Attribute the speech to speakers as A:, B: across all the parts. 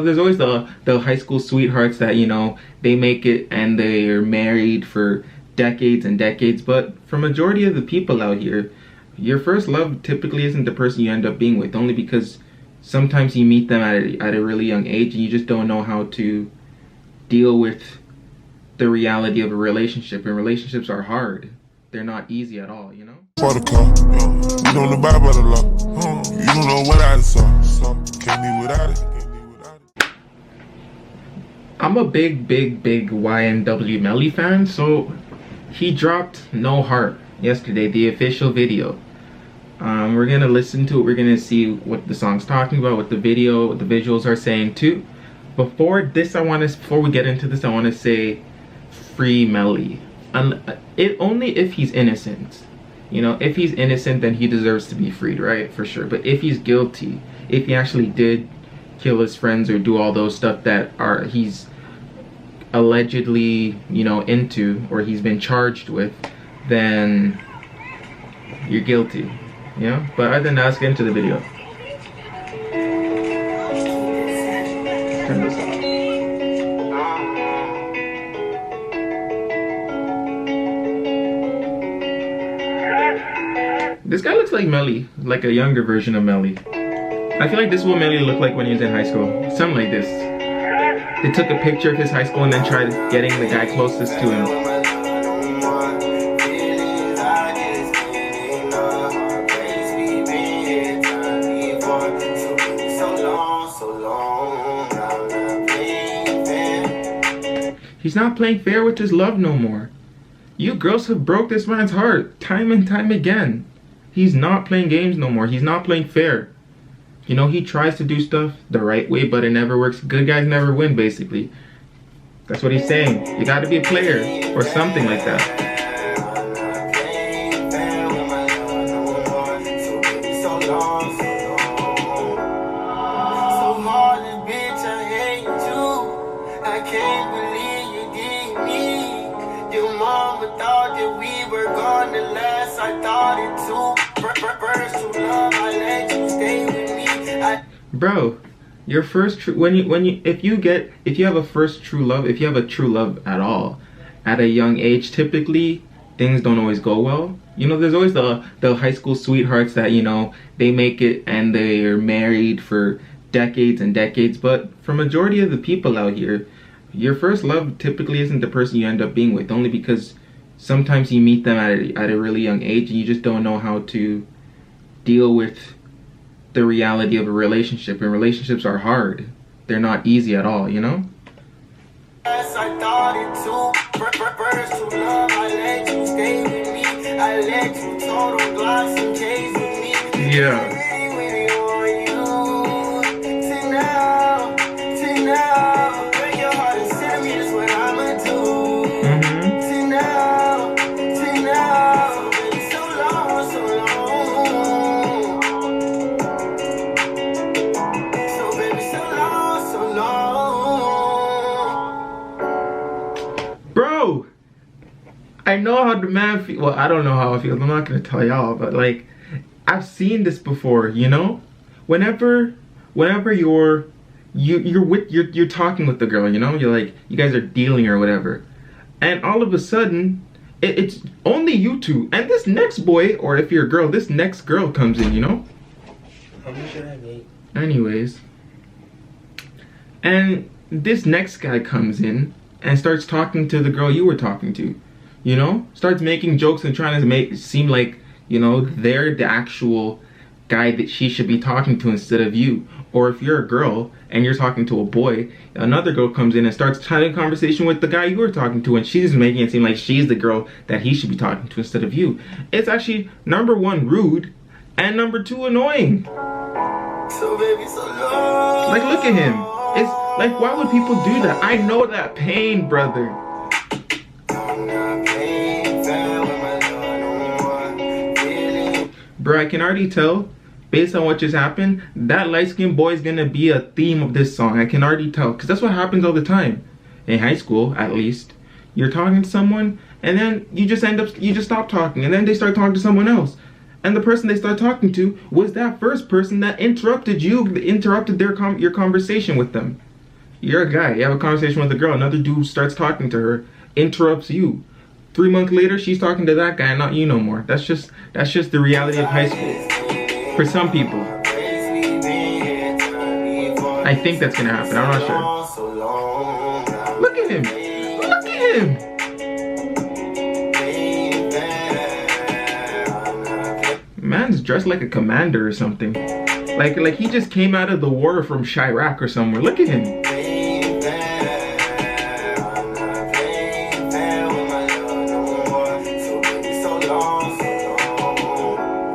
A: There's always the high school sweethearts that, they make it and they're married for decades and decades. But for majority of the people out here, your first love typically isn't the person you end up being with, only because sometimes you meet them at a really young age and you just don't know how to deal with the reality of a relationship. And relationships are hard. They're not easy at all,
B: Protocol, you don't abide by the law. You don't know what I saw. So can't be without it.
A: I'm a big YNW Melly fan, so he dropped No Heart yesterday, the official video. We're gonna listen to it. We're gonna see what the song's talking about, what the visuals are saying too. Before we get into this, I want to say, free Melly. Only if he's innocent. If he's innocent, then he deserves to be freed, right? For sure. But if he's guilty, if he actually did kill his friends or do all those stuff that he's allegedly, into, or he's been charged with, then you're guilty. But other than that, let's get into the video. Turn this off. This guy looks like Melly, like a younger version of Melly. I feel like this is what Melly looked like when he was in high school. Something like this. They took a picture of his high school and then tried getting the guy closest to him. He's not playing fair with his love no more. You girls have broke this man's heart time and time again. He's not playing games no more. He's not playing fair. He tries to do stuff the right way, but it never works. Good guys never win, basically. That's what he's saying. You gotta be a player or something like that. Bro, your first true if you have a first true love, if you have a true love at all, at a young age, typically things don't always go well. There's always the high school sweethearts that, they make it and they're married for decades and decades. But for majority of the people out here, your first love typically isn't the person you end up being with, only because sometimes you meet them at a really young age and you just don't know how to deal with the reality of a relationship. And relationships are hard. They're not easy at all,
B: Yeah.
A: Bro, I know how the man feels. Well, I don't know how I feel. I'm not gonna tell y'all, but like, I've seen this before. Whenever you're talking with the girl, you're like, you guys are dealing or whatever, and all of a sudden it's only you two, and this next boy, or if you're a girl, this next girl comes in.
C: How much should I make?
A: Anyways, and this next guy comes in and starts talking to the girl you were talking to, starts making jokes and trying to make it seem like, they're the actual guy that she should be talking to instead of you. Or if you're a girl and you're talking to a boy, another girl comes in and starts having a conversation with the guy you were talking to, and she's making it seem like she's the girl that he should be talking to instead of you. It's actually, number one, rude, and number two, annoying.
C: So baby, so long.
A: Like, look at him. It's like, why would people do that? I know that pain, brother. Bro, I can already tell, based on what just happened, that light-skinned boy is gonna be a theme of this song. I can already tell, because that's what happens all the time. In high school, at least. You're talking to someone, and then you just stop talking, and then they start talking to someone else. And the person they start talking to was that first person that interrupted your conversation with them. You're a guy, you have a conversation with a girl, another dude starts talking to her, interrupts you. 3 months later, she's talking to that guy, not you no more. That's just the reality of high school. For some people. I think that's gonna happen, I'm not sure. Look at him! Look at him! Man's dressed like a commander or something. Like he just came out of the war from Chirac or somewhere. Look at him.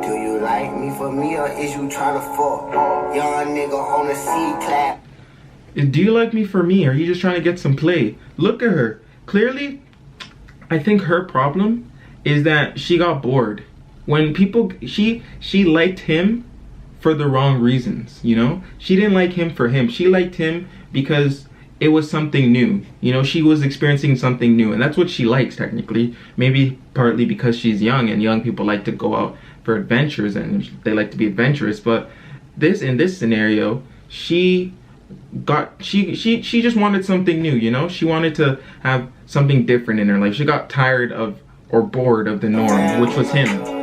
C: Do you like me for me or is you trying to fuck? Young nigga on the C-clap.
A: Do you like me for me or are you just trying to get some play? Look at her. Clearly, I think her problem is that she got bored. When people, she liked him for the wrong reasons, you know? She didn't like him for him. She liked him because it was something new. You know, she was experiencing something new, and that's what she likes technically. Maybe partly because she's young, and young people like to go out for adventures and they like to be adventurous. But in this scenario, she just wanted something new, you know? She wanted to have something different in her life. She got tired of or bored of the norm, which was him.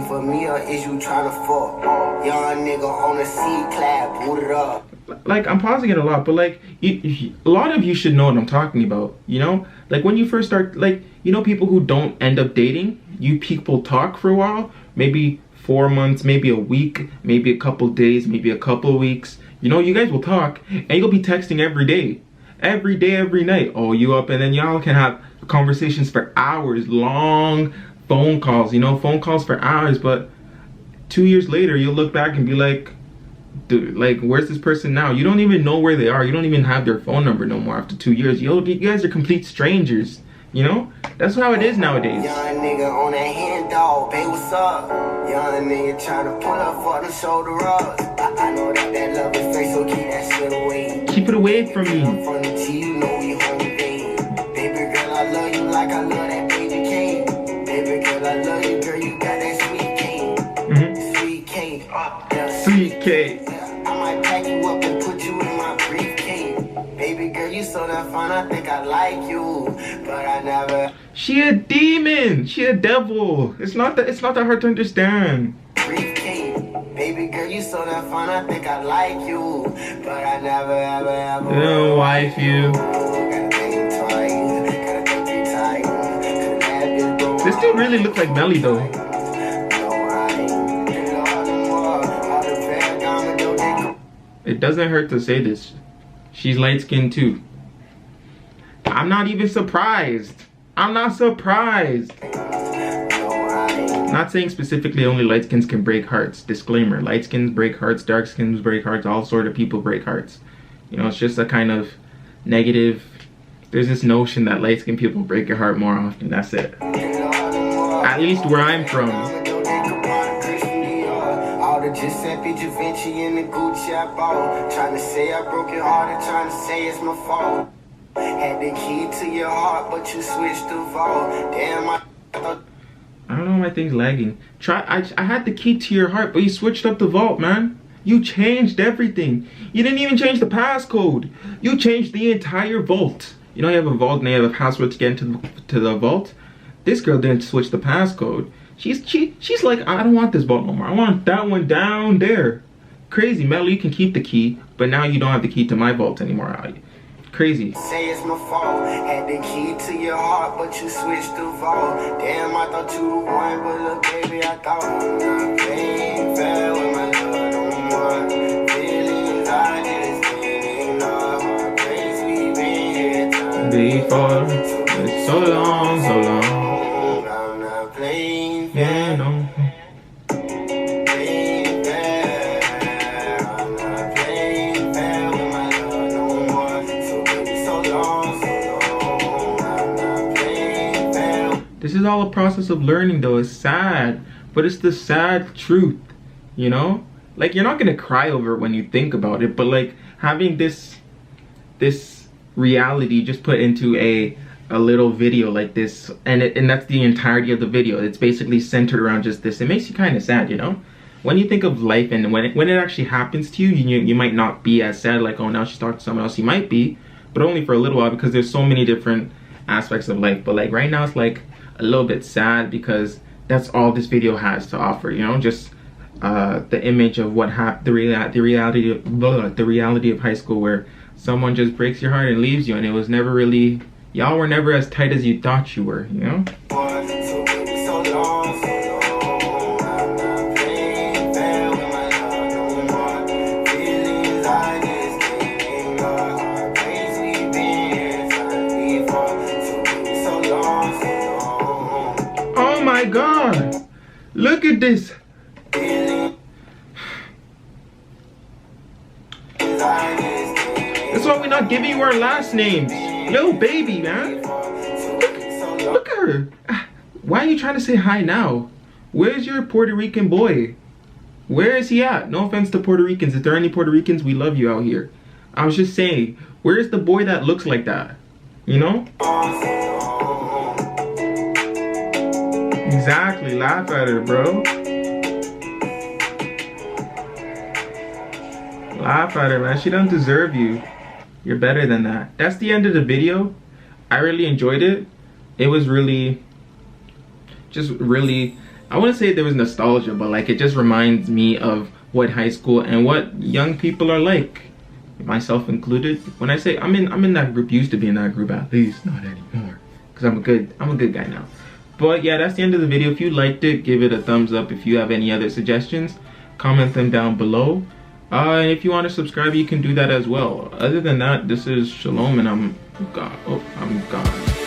C: For me or is you trying to fuck? Young nigga on the C-clap, boot it up.
A: Like, I'm pausing it a lot, but like, a lot of you should know what I'm talking about, you know? Like, when you first start, like, you know, people who don't end up dating, you people talk for a while, maybe 4 months, maybe a week, maybe a couple days, maybe a couple weeks. You know, you guys will talk, and you'll be texting every day, every night. Oh, you up? And then y'all can have conversations for hours, long phone calls, you know, phone calls for hours. But 2 years later, you'll look back and be like, dude, like, where's this person now? You don't even know where they are. You don't even have their phone number no more after 2 years. You guys are complete strangers, you know? That's how it is nowadays.
C: Young nigga on that hand dog, babe, what's up? Young nigga trying to pull up for the shoulder rugs. I know that love is fake, so keep that shit away.
A: Keep it away from me.
C: From the T, you know we home, baby. Baby girl, I love you like I love that baby king. Baby girl, I love you, girl, you got that sweet cake. Sweet cake. Yeah,
A: Sweet cake.
C: Yeah, I might pack you up and put you in my briefcase. Baby girl, you so that fine, I think I like you, but I never.
A: She a demon. She a devil. It's not that hard to understand.
C: Briefcase. Baby girl, you so that fine, I think I like you, but I never ever
A: wife you. This dude really looks like Melly though. It doesn't hurt to say this. She's light skinned too. I'm not even surprised. I'm not surprised. Not saying specifically only light skins can break hearts. Disclaimer, light skins break hearts, dark skins break hearts, all sort of people break hearts. You know, it's just a kind of negative. There's this notion that light skinned people break your heart more often. That's it. At least where I'm from.
C: All the Giuseppe, Givenchy, and the Gucci I bought. Trying to say I broke your heart and trying to say it's my fault. Had the key to your heart, but you switched the vault. Damn, I
A: don't know why my thing's lagging. I had the key to your heart, but you switched up the vault, man. You changed everything. You didn't even change the passcode. You changed the entire vault. You know, you have a vault and you have a password to get into the vault. This girl didn't switch the passcode. She's like, I don't want this vault no more. I want that one down there. Crazy, Melly, you can keep the key, but now you don't have the key to my vault anymore. Crazy.
C: Say it's my fault. Had the key to your heart, but you switched the vault. Damn, I thought you were one, but look, baby, I thought I'm playing fair with my love no more. Feelings I didn't spend enough. My place we've been here
A: before. It's so long, so long.
C: I'm not playing
A: fair, no. This is all a process of learning though. It's sad, but it's the sad truth, you know? Like, you're not gonna cry over it when you think about it, but like having this reality just put into a a little video like this, and that's the entirety of the video. It's basically centered around just this. It makes you kind of sad, you know? When you think of life and when it actually happens to you, you might not be as sad, like, oh, now she's talking to someone else. You might be, but only for a little while, because there's so many different aspects of life. But like right now, it's like a little bit sad because that's all this video has to offer, you know? Just the image of what happened, the reality of high school, where someone just breaks your heart and leaves you, and it was never really, y'all were never as tight as you thought you were, you know? Oh my God, look at this. That's why we're not giving you our last names. Little baby, man. Look at her. Why are you trying to say hi now? Where's your Puerto Rican boy? Where is he at? No offense to Puerto Ricans. If there are any Puerto Ricans, we love you out here. I was just saying, where's the boy that looks like that? You know? Exactly. Laugh at her, bro. Laugh at her, man. She don't deserve you. You're better than that. That's the end of the video. I really enjoyed it. It was really, just really, I wouldn't say there was nostalgia, but like it just reminds me of what high school and what young people are like, myself included. When I say I'm in that group, used to be in that group, at least not anymore, because I'm a good guy now. But yeah, that's the end of the video. If you liked it, give it a thumbs up. If you have any other suggestions, comment them down below. And if you want to subscribe, you can do that as well. Other than that, this is Shalom, and I'm gone.